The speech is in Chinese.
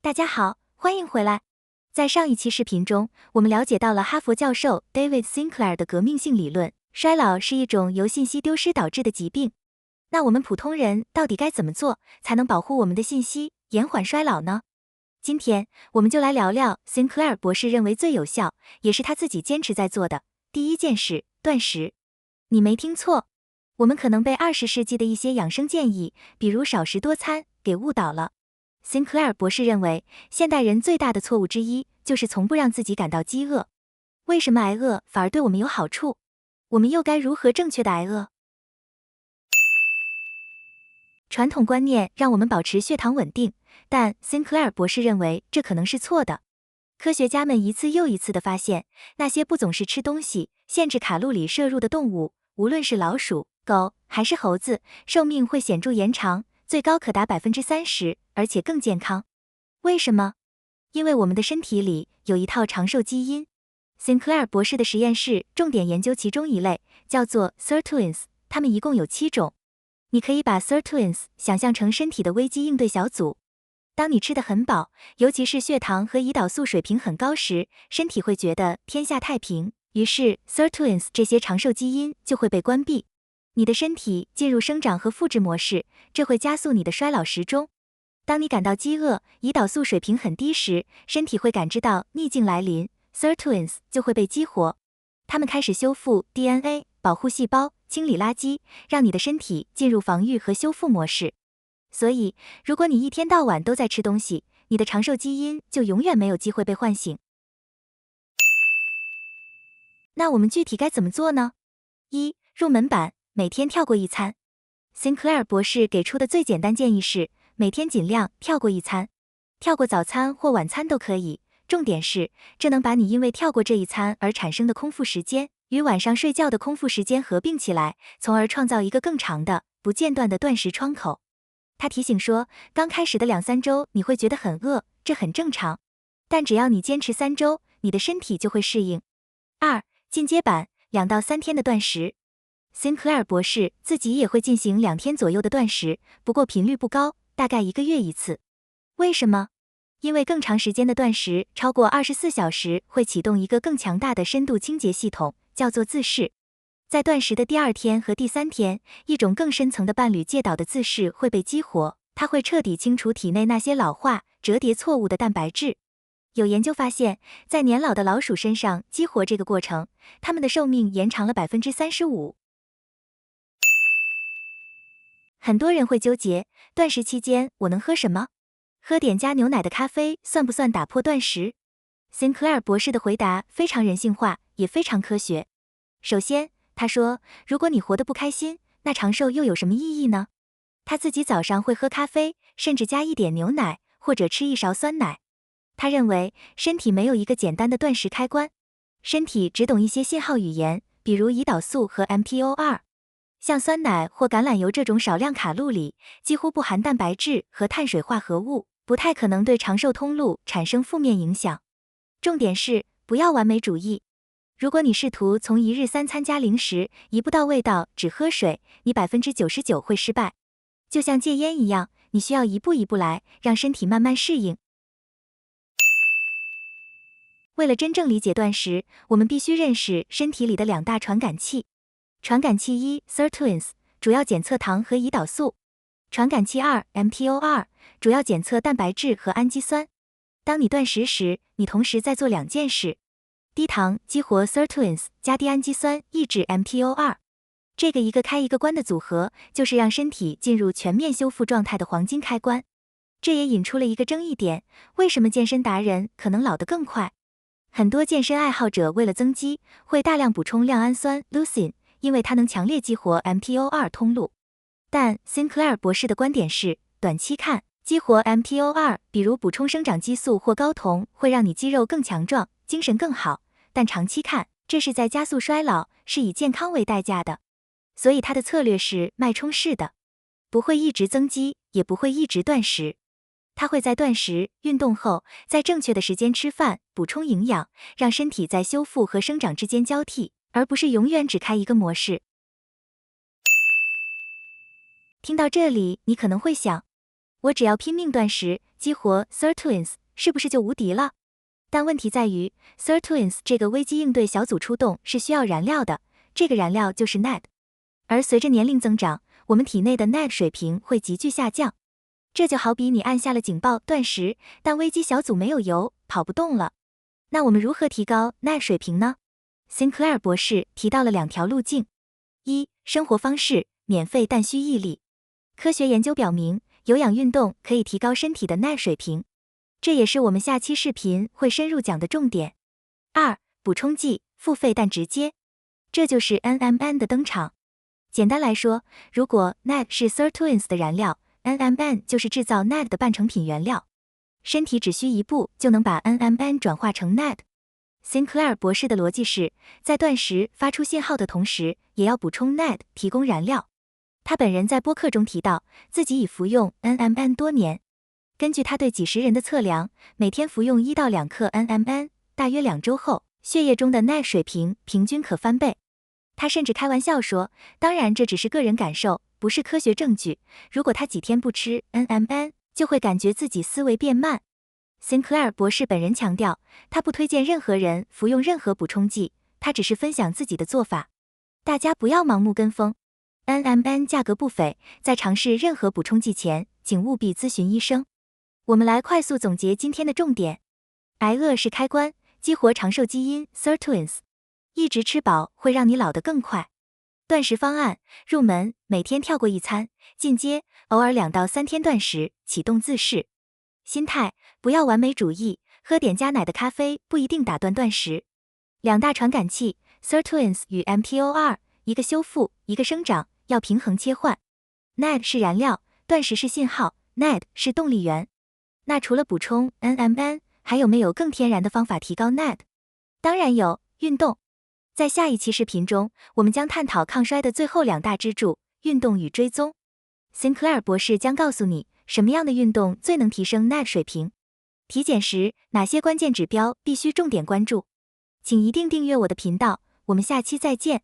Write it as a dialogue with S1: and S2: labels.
S1: 大家好，欢迎回来。在上一期视频中，我们了解到了哈佛教授 David Sinclair 的革命性理论，衰老是一种由信息丢失导致的疾病。那我们普通人到底该怎么做，才能保护我们的信息，延缓衰老呢？今天我们就来聊聊 Sinclair 博士认为最有效，也是他自己坚持在做的第一件事：断食。你没听错，我们可能被20世纪的一些养生建议，比如少食多餐，给误导了。Sinclair 博士认为，现代人最大的错误之一就是从不让自己感到饥饿。为什么挨饿反而对我们有好处？我们又该如何正确的挨饿？传统观念让我们保持血糖稳定，但 Sinclair 博士认为这可能是错的。科学家们一次又一次地发现，那些不总是吃东西、限制卡路里摄入的动物，无论是老鼠、狗还是猴子，寿命会显著延长，最高可达30%，而且更健康。为什么？因为我们的身体里有一套长寿基因。Sinclair 博士的实验室重点研究其中一类，叫做 sirtuins， 它们一共有7种。你可以把 sirtuins 想象成身体的危机应对小组。当你吃得很饱，尤其是血糖和胰岛素水平很高时，身体会觉得天下太平，于是 sirtuins 这些长寿基因就会被关闭。你的身体进入生长和复制模式，这会加速你的衰老时钟。当你感到饥饿、胰岛素水平很低时，身体会感知到逆境来临， sirtuins 就会被激活。它们开始修复 DNA， 保护细胞，清理垃圾，让你的身体进入防御和修复模式。所以，如果你一天到晚都在吃东西，你的长寿基因就永远没有机会被唤醒。那我们具体该怎么做呢？入门版，每天跳过一餐。Sinclair 博士给出的最简单建议是，每天尽量跳过一餐，跳过早餐或晚餐都可以。重点是，这能把你因为跳过这一餐而产生的空腹时间，与晚上睡觉的空腹时间合并起来，从而创造一个更长的、不间断的断食窗口。他提醒说，刚开始的2-3周你会觉得很饿，这很正常。但只要你坚持3周，你的身体就会适应。进阶版，2到3天的断食。Sinclair 博士自己也会进行2天左右的断食，不过频率不高，大概1个月1次。为什么？因为更长时间的断食，超过24小时，会启动一个更强大的深度清洁系统，叫做自噬。在断食的第2天和第3天，一种更深层的伴侣介导的自噬会被激活，它会彻底清除体内那些老化、折叠错误的蛋白质。有研究发现，在年老的老鼠身上激活这个过程，它们的寿命延长了35%。很多人会纠结，断食期间我能喝什么？喝点加牛奶的咖啡算不算打破断食？ Sinclair 博士的回答非常人性化，也非常科学。首先，他说，如果你活得不开心，那长寿又有什么意义呢？他自己早上会喝咖啡，甚至加一点牛奶，或者吃一勺酸奶。他认为，身体没有一个简单的断食开关，身体只懂一些信号语言，比如胰岛素和 mTOR。像酸奶或橄榄油这种少量卡路里，几乎不含蛋白质和碳水化合物，不太可能对长寿通路产生负面影响。重点是，不要完美主义。如果你试图从1日3餐加零食，一步到位到只喝水，你99%会失败。就像戒烟一样，你需要一步一步来，让身体慢慢适应。为了真正理解断食，我们必须认识身体里的2大传感器。传感器1 sirtuins 主要检测糖和胰岛素。传感器2 mTOR 主要检测蛋白质和氨基酸。当你断食时，你同时在做2件事：低糖激活 sirtuins， 加低氨基酸抑制 mTOR。这个一个开一个关的组合，就是让身体进入全面修复状态的黄金开关。这也引出了一个争议点：为什么健身达人可能老得更快？很多健身爱好者为了增肌，会大量补充亮氨酸 leucine， 因为它能强烈激活 mTOR 通路。但 Sinclair 博士的观点是，短期看，激活 mTOR， 比如补充生长激素或睾酮，会让你肌肉更强壮，精神更好。但长期看，这是在加速衰老，是以健康为代价的。所以他的策略是脉冲式的，不会一直增肌，也不会一直断食。他会在断食、运动后，在正确的时间吃饭，补充营养，让身体在修复和生长之间交替，而不是永远只开一个模式。听到这里，你可能会想，我只要拼命断食，激活 Sirtuins 是不是就无敌了？但问题在于 Sirtuins 这个危机应对小组出动是需要燃料的，这个燃料就是 NAD。而随着年龄增长，我们体内的 NAD 水平会急剧下降。这就好比你按下了警报断食，但危机小组没有油，跑不动了。那我们如何提高 NAD 水平呢？ Sinclair 博士提到了2条路径。1. 生活方式，免费但需毅力。科学研究表明，有氧运动可以提高身体的 NAD 水平，这也是我们下期视频会深入讲的重点。2. 补充剂，付费但直接。这就是 NMN 的登场。简单来说，如果 NAD 是 Sirtuins 的燃料， NMN 就是制造 NAD 的半成品原料。身体只需一步就能把 NMN 转化成 NAD。Sinclair 博士的逻辑是，在断食发出信号的同时，也要补充 NAD 提供燃料。他本人在播客中提到，自己已服用 NMN 多年。根据他对几十人的测量，每天服用1到2克 NMN， 大约2周后，血液中的 NAD 水平平均可翻倍。他甚至开玩笑说，当然这只是个人感受，不是科学证据。如果他几天不吃 NMN， 就会感觉自己思维变慢。Sinclair 博士本人强调，他不推荐任何人服用任何补充剂，他只是分享自己的做法。大家不要盲目跟风。NMN 价格不菲，在尝试任何补充剂前，请务必咨询医生。我们来快速总结今天的重点。挨饿是开关，激活长寿基因 Sirtuins。一直吃饱会让你老得更快。断食方案，入门，每天跳过一餐；进阶，偶尔2到3天断食，启动自噬。心态，不要完美主义，喝点加奶的咖啡不一定打断断食。2大传感器 Sirtuins 与 mTOR， 一个修复，一个生长，要平衡切换。NAD 是燃料，断食是信号， NAD 是动力源。那除了补充 NMN， 还有没有更天然的方法提高 NAD？ 当然有，运动。在下一期视频中，我们将探讨抗衰的最后2大支柱，运动与追踪。Sinclair 博士将告诉你，什么样的运动最能提升 NAD 水平。体检时，哪些关键指标必须重点关注？请一定订阅我的频道，我们下期再见。